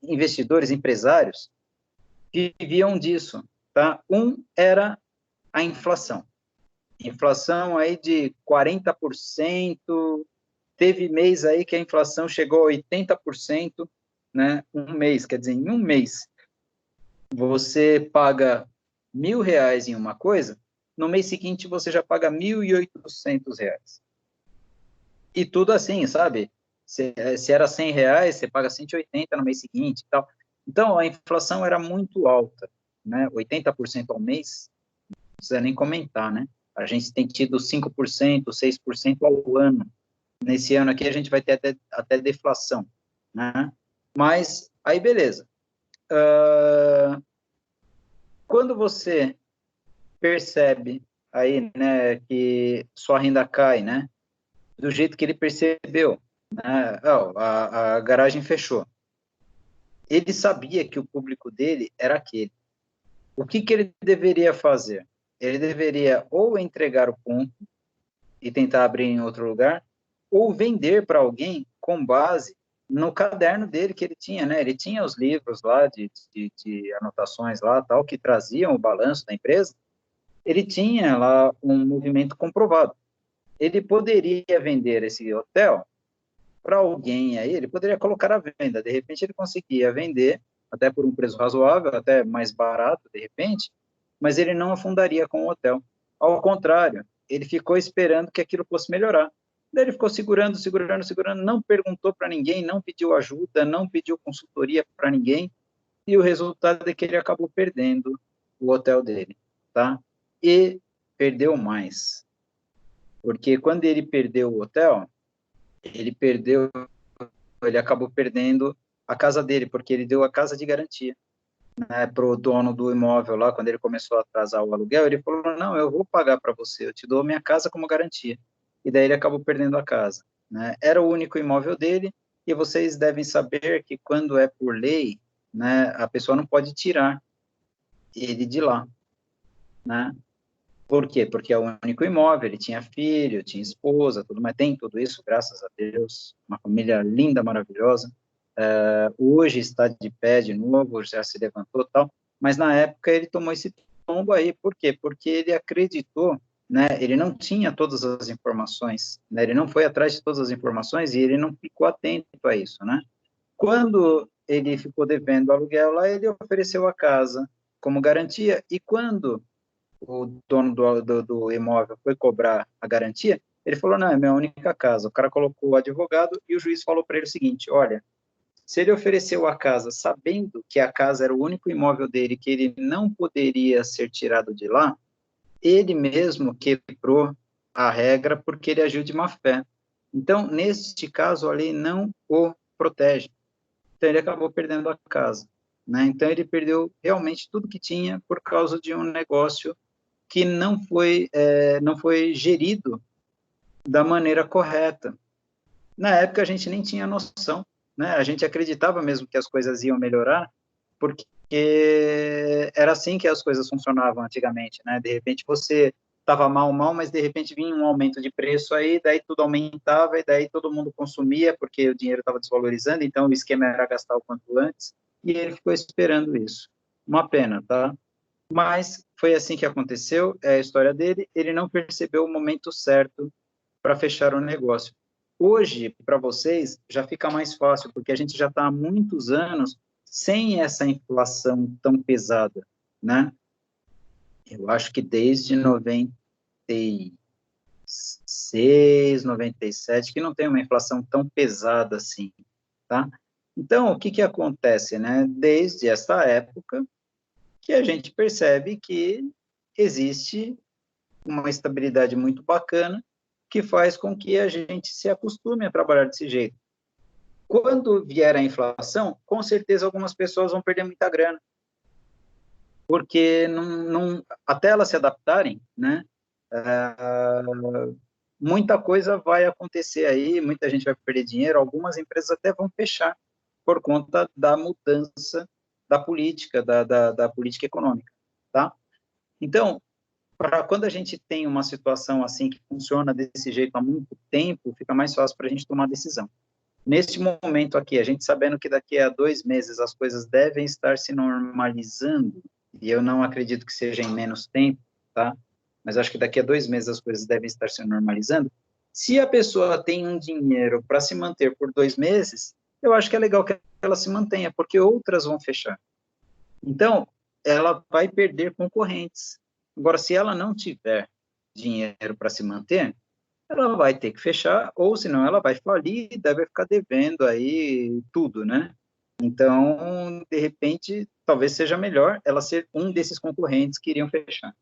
investidores, empresários, viviam disso, tá? Um era a inflação. Inflação aí de 40%, teve mês aí que a inflação chegou a 80%, né? Um mês, quer dizer, em um mês, você paga R$ 1.000 em uma coisa, no mês seguinte você já paga R$ 1.800. E tudo assim, sabe? Se era R$ 100, você paga 180 no mês seguinte e tal. Então, a inflação era muito alta, né? 80% ao mês, não precisa nem comentar, né? A gente tem tido 5%, 6% ao ano. Nesse ano aqui a gente vai ter até deflação, né? Mas, aí beleza. Quando você percebe aí, né, que sua renda cai, né? Do jeito que ele percebeu, né? A garagem fechou. Ele sabia que o público dele era aquele. O que ele deveria fazer? Ele deveria ou entregar o ponto e tentar abrir em outro lugar, ou vender para alguém com base no caderno dele que ele tinha, né? Ele tinha os livros lá de anotações lá, tal, que traziam o balanço da empresa. Ele tinha lá um movimento comprovado. Ele poderia vender esse hotel para alguém aí, ele poderia colocar à venda. De repente, ele conseguia vender, até por um preço razoável, até mais barato, de repente, mas ele não afundaria com o hotel. Ao contrário, ele ficou esperando que aquilo fosse melhorar. Daí ele ficou segurando, segurando, segurando, não perguntou para ninguém, não pediu ajuda, não pediu consultoria para ninguém, e o resultado é que ele acabou perdendo o hotel dele, tá? E perdeu mais, porque quando ele perdeu o hotel, ele acabou perdendo a casa dele, porque ele deu a casa de garantia, né, para o dono do imóvel lá, quando ele começou a atrasar o aluguel, ele falou, não, eu vou pagar para você, eu te dou minha casa como garantia. E daí ele acabou perdendo a casa, né? Era o único imóvel dele, e vocês devem saber que quando é por lei, né, a pessoa não pode tirar ele de lá, né? Por quê? Porque é o único imóvel, ele tinha filho, tinha esposa, tudo, mas tem tudo isso, graças a Deus, uma família linda, maravilhosa. Hoje está de pé de novo, já se levantou tal, mas na época ele tomou esse tombo aí, por quê? Porque ele acreditou, né, ele não tinha todas as informações, né, ele não foi atrás de todas as informações e ele não ficou atento a isso, né. Quando ele ficou devendo o aluguel lá, ele ofereceu a casa como garantia, e quando o dono do imóvel foi cobrar a garantia, ele falou, não, é minha única casa. O cara colocou o advogado e o juiz falou para ele o seguinte, olha, se ele ofereceu a casa sabendo que a casa era o único imóvel dele, que ele não poderia ser tirado de lá, ele mesmo quebrou a regra porque ele agiu de má fé. Então, neste caso, a lei não o protege. Então, ele acabou perdendo a casa, né? Então, ele perdeu realmente tudo que tinha por causa de um negócio que não foi gerido da maneira correta. Na época, a gente nem tinha noção, né? A gente acreditava mesmo que as coisas iam melhorar, porque era assim que as coisas funcionavam antigamente, né? De repente, você estava mal, mas de repente vinha um aumento de preço aí, daí tudo aumentava, e daí todo mundo consumia, porque o dinheiro estava desvalorizando, então o esquema era gastar o quanto antes, e ele ficou esperando isso. Uma pena, tá? Mas foi assim que aconteceu, é a história dele, ele não percebeu o momento certo para fechar o negócio. Hoje, para vocês, já fica mais fácil, porque a gente já está há muitos anos sem essa inflação tão pesada, né? Eu acho que desde 96, 97, que não tem uma inflação tão pesada assim, tá? Então, o que que acontece, né? Desde essa época que a gente percebe que existe uma estabilidade muito bacana que faz com que a gente se acostume a trabalhar desse jeito. Quando vier a inflação, com certeza algumas pessoas vão perder muita grana, porque até elas se adaptarem, né, muita coisa vai acontecer aí, muita gente vai perder dinheiro, algumas empresas até vão fechar por conta da mudança da política, da política econômica, tá? Então, quando a gente tem uma situação assim que funciona desse jeito há muito tempo, fica mais fácil para a gente tomar decisão. Neste momento aqui, a gente sabendo que daqui a 2 meses as coisas devem estar se normalizando, e eu não acredito que seja em menos tempo, tá? Mas acho que daqui a 2 meses as coisas devem estar se normalizando. Se a pessoa tem um dinheiro para se manter por 2 meses, eu acho que é legal que ela se mantenha, porque outras vão fechar. Então, ela vai perder concorrentes. Agora, se ela não tiver dinheiro para se manter, ela vai ter que fechar, ou senão ela vai falir e deve ficar devendo aí tudo, né? Então, de repente, talvez seja melhor ela ser um desses concorrentes que iriam fechar,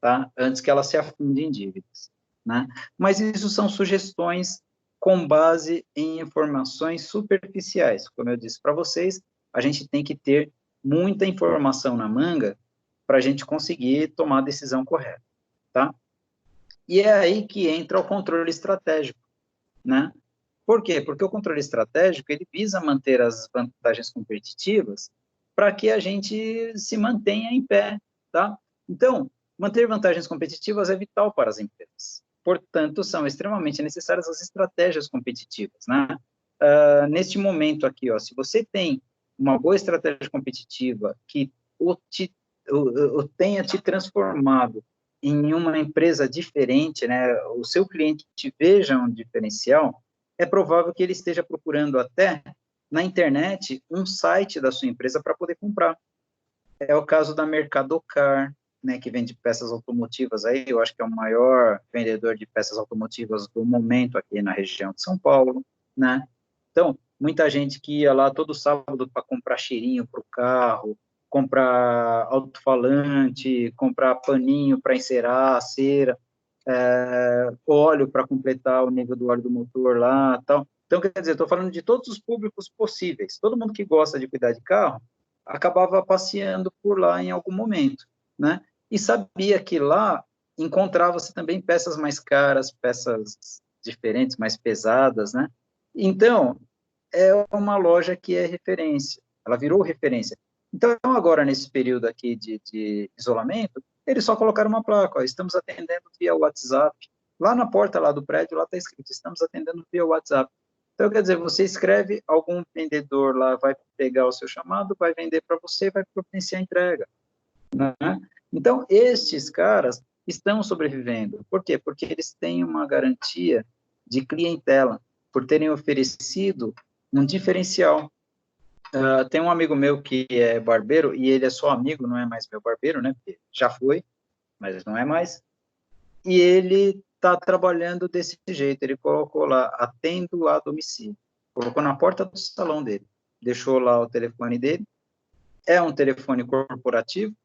tá? Antes que ela se afunde em dívidas, né? Mas isso são sugestões com base em informações superficiais. Como eu disse para vocês, a gente tem que ter muita informação na manga para a gente conseguir tomar a decisão correta, tá? E é aí que entra o controle estratégico, né? Por quê? Porque o controle estratégico, ele visa manter as vantagens competitivas para que a gente se mantenha em pé, tá? Então, manter vantagens competitivas é vital para as empresas. Portanto, são extremamente necessárias as estratégias competitivas, né? Neste momento aqui, ó, se você tem uma boa estratégia competitiva que tenha te transformado em uma empresa diferente, né? O seu cliente te veja um diferencial, é provável que ele esteja procurando até na internet um site da sua empresa para poder comprar. É o caso da Mercadocar, né, que vende peças automotivas aí, eu acho que é o maior vendedor de peças automotivas do momento aqui na região de São Paulo, né? Então, muita gente que ia lá todo sábado para comprar cheirinho para o carro, comprar alto-falante, comprar paninho para encerar a cera, óleo para completar o nível do óleo do motor lá, tal. Então, quer dizer, estou falando de todos os públicos possíveis. Todo mundo que gosta de cuidar de carro acabava passeando por lá em algum momento, né? E sabia que lá encontrava-se também peças mais caras, peças diferentes, mais pesadas, né? Então, é uma loja que é referência. Ela virou referência. Então, agora, nesse período aqui de isolamento, eles só colocaram uma placa, ó, estamos atendendo via WhatsApp. Lá na porta lá do prédio, lá está escrito, estamos atendendo via WhatsApp. Então, quer dizer, você escreve, algum vendedor lá vai pegar o seu chamado, vai vender para você, vai providenciar a entrega, né? Então, estes caras estão sobrevivendo. Por quê? Porque eles têm uma garantia de clientela, por terem oferecido um diferencial. Tem um amigo meu que é barbeiro, e ele é só amigo, não é mais meu barbeiro, né? Porque já foi, mas não é mais. E ele está trabalhando desse jeito. Ele colocou lá, atendo a domicílio. Colocou na porta do salão dele. deixou lá o telefone dele. É um telefone corporativo,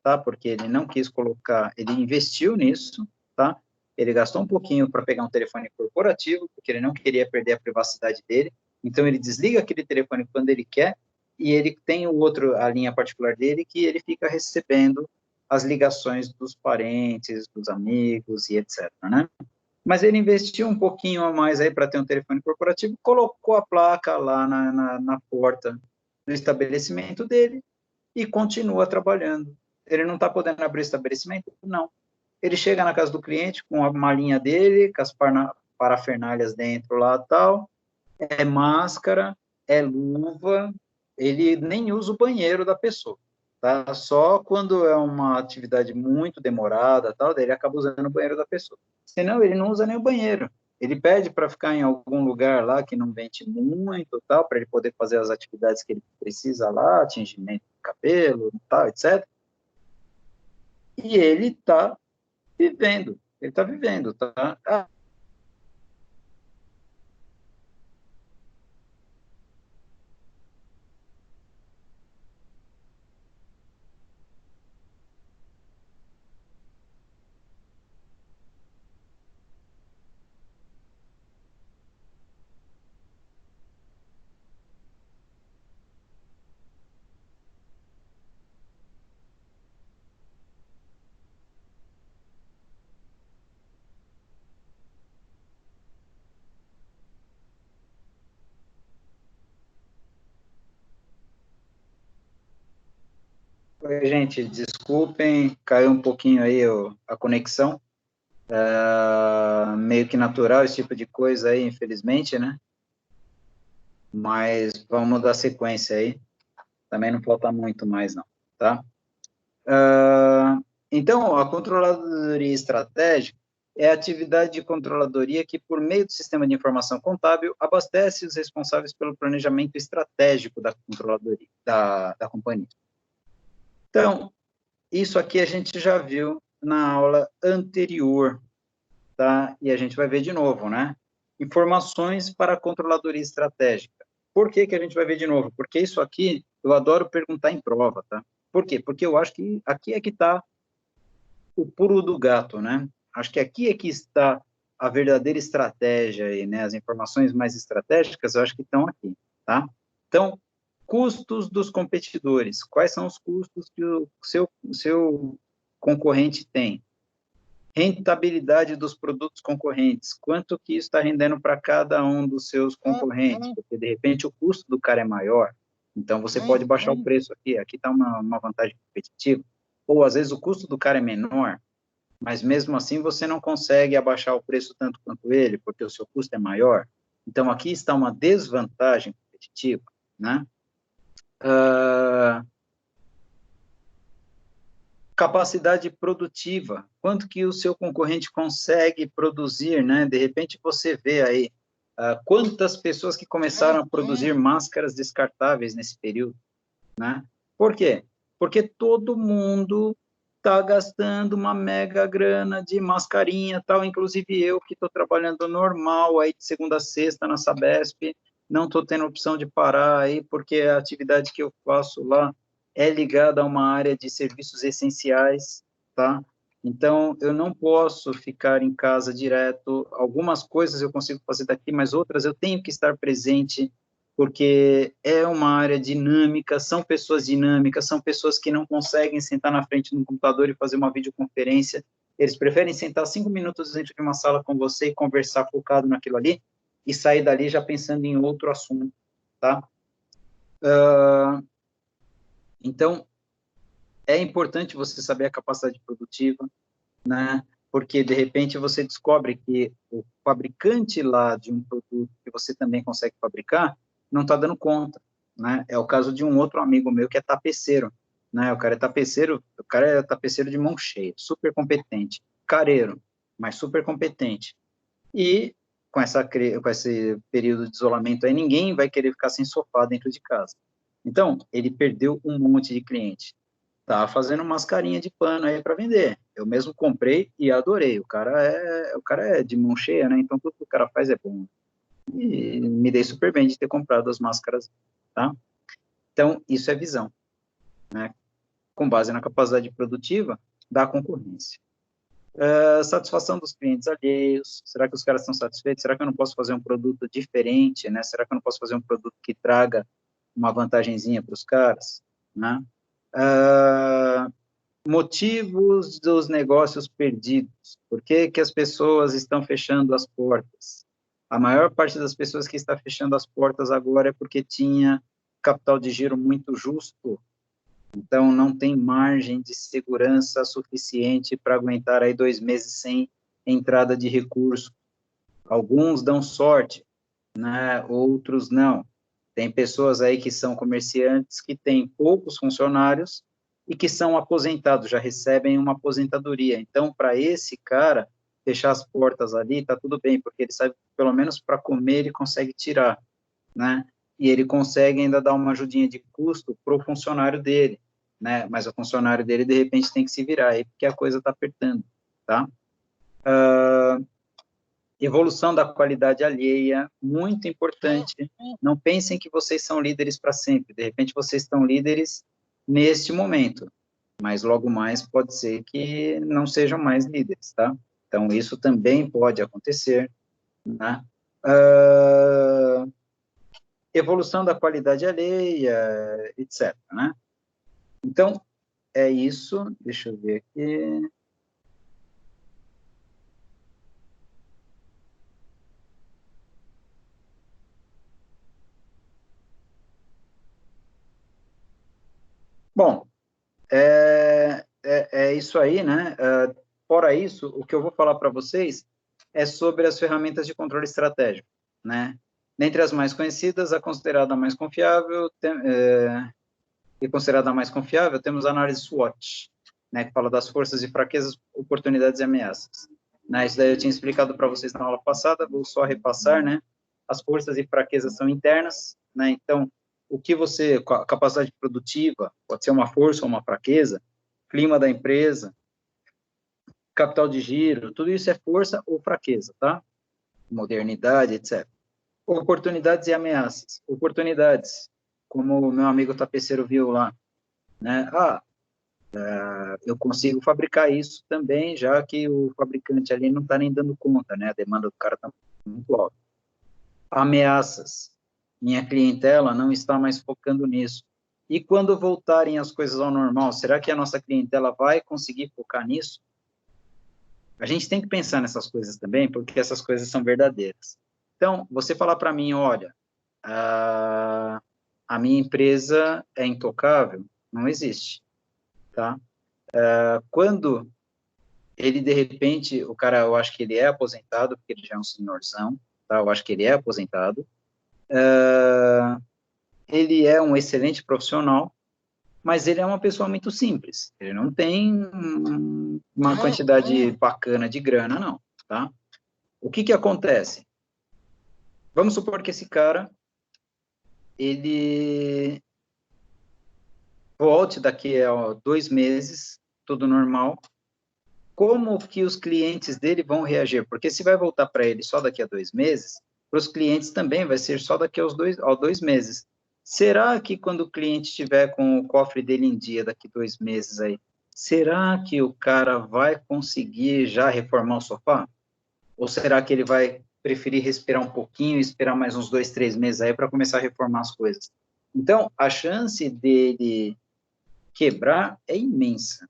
tá? Porque ele não quis colocar, ele investiu nisso, tá? Ele gastou um pouquinho para pegar um telefone corporativo, porque ele não queria perder a privacidade dele. Então, ele desliga aquele telefone quando ele quer, e ele tem o outro, a linha particular dele, que ele fica recebendo as ligações dos parentes, dos amigos e etc, né? Mas ele investiu um pouquinho a mais aí para ter um telefone corporativo, colocou a placa lá na porta do estabelecimento dele e continua trabalhando. Ele não está podendo abrir o estabelecimento? Não. Ele chega na casa do cliente com a malinha dele, com as parafernálias dentro lá tal, é máscara, é luva, ele nem usa o banheiro da pessoa, tá? Só quando é uma atividade muito demorada, tal, daí ele acaba usando o banheiro da pessoa. Senão, ele não usa nem o banheiro. Ele pede para ficar em algum lugar lá que não vente muito, tal, para ele poder fazer as atividades que ele precisa lá, tingimento de cabelo, tal, etc. E ele está vivendo, tá? Oi, gente, desculpem, caiu um pouquinho aí a conexão. Meio que natural esse tipo de coisa aí, infelizmente, né? Mas vamos dar sequência aí. Também não falta muito mais, não, tá? Então, a controladoria estratégica é a atividade de controladoria que, por meio do sistema de informação contábil, abastece os responsáveis pelo planejamento estratégico da controladoria, da companhia. Então, isso aqui a gente já viu na aula anterior, tá? E a gente vai ver de novo, né? Informações para a controladoria estratégica. Por que que a gente vai ver de novo? Porque isso aqui eu adoro perguntar em prova, tá? Por quê? Porque eu acho que aqui é que está o pulo do gato, né? Acho que aqui é que está a verdadeira estratégia aí, né? As informações mais estratégicas, eu acho que estão aqui, tá? Então, custos dos competidores. Quais são os custos que o seu concorrente tem? Rentabilidade dos produtos concorrentes, quanto que isso está rendendo para cada um dos seus concorrentes, porque de repente o custo do cara é maior, então você pode baixar o preço aqui, aqui está uma vantagem competitiva, ou às vezes o custo do cara é menor, mas mesmo assim você não consegue abaixar o preço tanto quanto ele, porque o seu custo é maior, então aqui está uma desvantagem competitiva, né? Uh, Capacidade produtiva, quanto que o seu concorrente consegue produzir, né? De repente você vê aí quantas pessoas que começaram a produzir máscaras descartáveis nesse período, né? Por quê? Porque todo mundo está gastando uma mega grana de mascarinha, tal, inclusive eu que estou trabalhando normal aí de segunda a sexta na Sabesp, não estou tendo opção de parar aí, porque a atividade que eu faço lá é ligada a uma área de serviços essenciais, tá? Então, eu não posso ficar em casa direto. Algumas coisas eu consigo fazer daqui, mas outras eu tenho que estar presente, porque é uma área dinâmica, são pessoas dinâmicas, são pessoas que não conseguem sentar na frente de um computador e fazer uma videoconferência. Eles preferem sentar 5 minutos dentro de uma sala com você e conversar focado naquilo ali, e sair dali já pensando em outro assunto, tá? Então, é importante você saber a capacidade produtiva, né? Porque, de repente, você descobre que o fabricante lá de um produto que você também consegue fabricar não está dando conta, né? É o caso de um outro amigo meu que é tapeceiro, né? O cara é tapeceiro de mão cheia, super competente, careiro, mas super competente. E com esse período de isolamento aí, ninguém vai querer ficar sem sofá dentro de casa. Então, ele perdeu um monte de cliente, tá fazendo mascarinha de pano aí para vender. Eu mesmo comprei e adorei. O cara é de mão cheia, né? Então tudo que o cara faz é bom. E me dei super bem de ter comprado as máscaras. tá? Então, isso é visão, né? Com base na capacidade produtiva da concorrência. Satisfação dos clientes alheios, será que os caras estão satisfeitos? Será que eu não posso fazer um produto diferente, né? Será que eu não posso fazer um produto que traga uma vantagenzinha para os caras, né? Motivos dos negócios perdidos, por que que as pessoas estão fechando as portas? A maior parte das pessoas que está fechando as portas agora é porque tinha capital de giro muito justo, então não tem margem de segurança suficiente para aguentar aí 2 meses sem entrada de recurso. Alguns dão sorte, né? Outros não. Tem pessoas aí que são comerciantes que têm poucos funcionários e que são aposentados, já recebem uma aposentadoria. Então, para esse cara, fechar as portas ali, está tudo bem, porque ele sabe que pelo menos para comer ele consegue tirar, né? E ele consegue ainda dar uma ajudinha de custo para o funcionário dele, né? Mas o funcionário dele, de repente, tem que se virar aí, porque a coisa está apertando, tá? Evolução da qualidade alheia, muito importante. Não pensem que vocês são líderes para sempre. De repente, vocês estão líderes neste momento, mas logo mais pode ser que não sejam mais líderes, tá? Então, isso também pode acontecer, né? Evolução da qualidade alheia, etc., né? Então, é isso. Deixa eu ver aqui. Bom, é isso aí, né? Fora isso, o que eu vou falar para vocês é sobre as ferramentas de controle estratégico, né? Dentre as mais conhecidas, a considerada mais confiável, temos a análise SWOT, né, que fala das forças e fraquezas, oportunidades e ameaças. Né, isso daí eu tinha explicado para vocês na aula passada, vou só repassar, né? As forças e fraquezas são internas, né? Então, o que você, a capacidade produtiva, pode ser uma força ou uma fraqueza, clima da empresa, capital de giro, tudo isso é força ou fraqueza, tá? Modernidade, etc. Oportunidades e ameaças. Oportunidades, como o meu amigo tapeceiro viu lá, né? Eu consigo fabricar isso também, já que o fabricante ali não está nem dando conta, né? A demanda do cara está muito alta. Ameaças. Minha clientela não está mais focando nisso. E quando voltarem as coisas ao normal, será que a nossa clientela vai conseguir focar nisso? A gente tem que pensar nessas coisas também, porque essas coisas são verdadeiras. Então, você falar para mim, olha, a minha empresa é intocável, não existe, tá? Quando ele, de repente, o cara, eu acho que ele é aposentado, porque ele já é um senhorzão, tá? Eu acho que ele é aposentado. Ele é um excelente profissional, mas ele é uma pessoa muito simples. Ele não tem uma quantidade bacana de grana, não, tá? O que que acontece? Vamos supor que esse cara, ele volte daqui a 2 meses, tudo normal. Como que os clientes dele vão reagir? Porque se vai voltar para ele só daqui a 2 meses, para os clientes também vai ser só daqui aos 2 meses. Será que quando o cliente estiver com o cofre dele em dia, daqui 2 meses aí, será que o cara vai conseguir já reformar o sofá? Ou será que ele vai preferir respirar um pouquinho e esperar mais uns 2, 3 meses aí para começar a reformar as coisas? Então, a chance dele quebrar é imensa,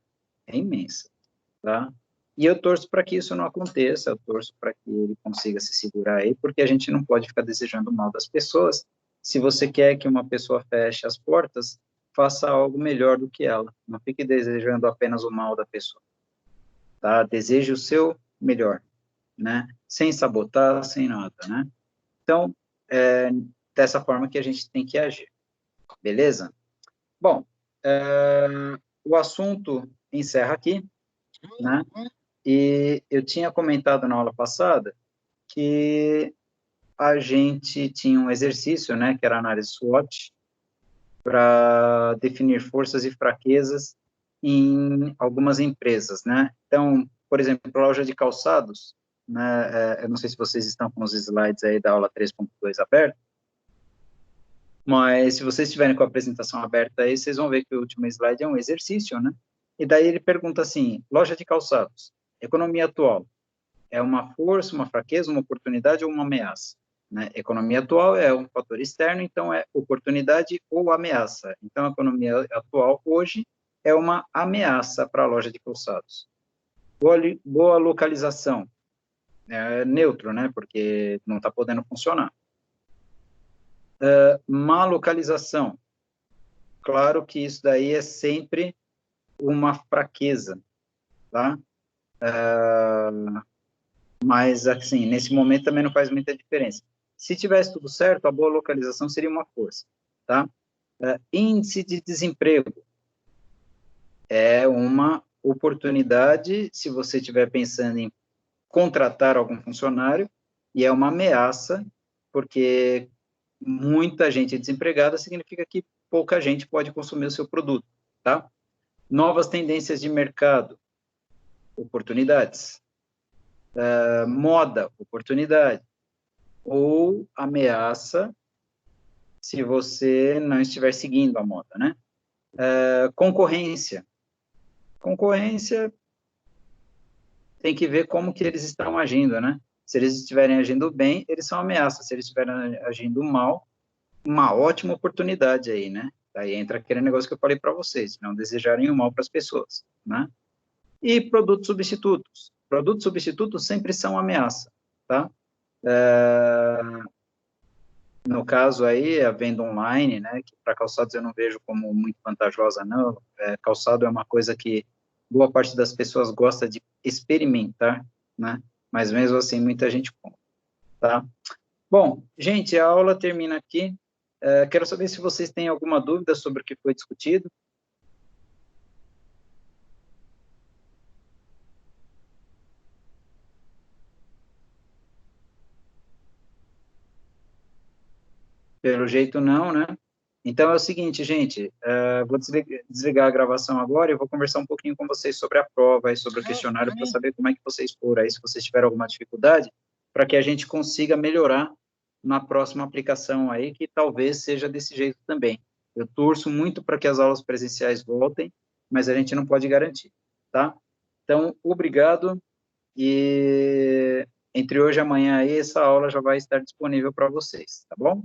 tá? E eu torço para que isso não aconteça, eu torço para que ele consiga se segurar aí, porque a gente não pode ficar desejando o mal das pessoas. Se você quer que uma pessoa feche as portas, faça algo melhor do que ela. Não fique desejando apenas o mal da pessoa, tá? Deseje o seu melhor, né? Sem sabotar, sem nada, né? Então, dessa forma que a gente tem que agir, beleza? Bom, o assunto encerra aqui, né? E eu tinha comentado na aula passada que a gente tinha um exercício, né, que era a análise SWOT, para definir forças e fraquezas em algumas empresas, né? Então, por exemplo, a loja de calçados, né, eu não sei se vocês estão com os slides aí da aula 3.2 aberto, Mas se vocês estiverem com a apresentação aberta aí, vocês vão ver que o último slide é um exercício, né? E daí ele pergunta assim, loja de calçados, economia atual, é uma força, uma fraqueza, uma oportunidade ou uma ameaça? Né? Economia atual é um fator externo, então é oportunidade ou ameaça. Então, a economia atual hoje é uma ameaça para a loja de calçados. Boa localização, é neutro, né? Porque não está podendo funcionar. Má localização, claro que isso daí é sempre uma fraqueza, tá? Mas, assim, nesse momento também não faz muita diferença. Se tivesse tudo certo, a boa localização seria uma força, tá? Índice de desemprego é uma oportunidade se você estiver pensando em contratar algum funcionário, e é uma ameaça, porque muita gente desempregada significa que pouca gente pode consumir o seu produto, tá? Novas tendências de mercado, oportunidades. Moda, oportunidade. Ou ameaça, se você não estiver seguindo a moda, né? Concorrência. Concorrência tem que ver como que eles estão agindo, né? Se eles estiverem agindo bem, eles são ameaça. Se eles estiverem agindo mal, uma ótima oportunidade aí, né? Aí entra aquele negócio que eu falei para vocês, não desejarem o mal para as pessoas, né? E produtos substitutos. Produtos substitutos sempre são ameaça, tá? No caso aí, a venda online, né, que para calçados eu não vejo como muito vantajosa, não. Calçado é uma coisa que boa parte das pessoas gosta de experimentar, né? Mas mesmo assim, muita gente compra, tá? Bom, gente, a aula termina aqui. Quero saber se vocês têm alguma dúvida sobre o que foi discutido. Pelo jeito não, né? Então é o seguinte, gente, vou desligar a gravação agora e vou conversar um pouquinho com vocês sobre a prova e sobre o questionário para saber como é que vocês foram aí, se vocês tiveram alguma dificuldade, para que a gente consiga melhorar na próxima aplicação aí, que talvez seja desse jeito também. Eu torço muito para que as aulas presenciais voltem, mas a gente não pode garantir, tá? Então, obrigado e entre hoje e amanhã aí, essa aula já vai estar disponível para vocês, tá bom?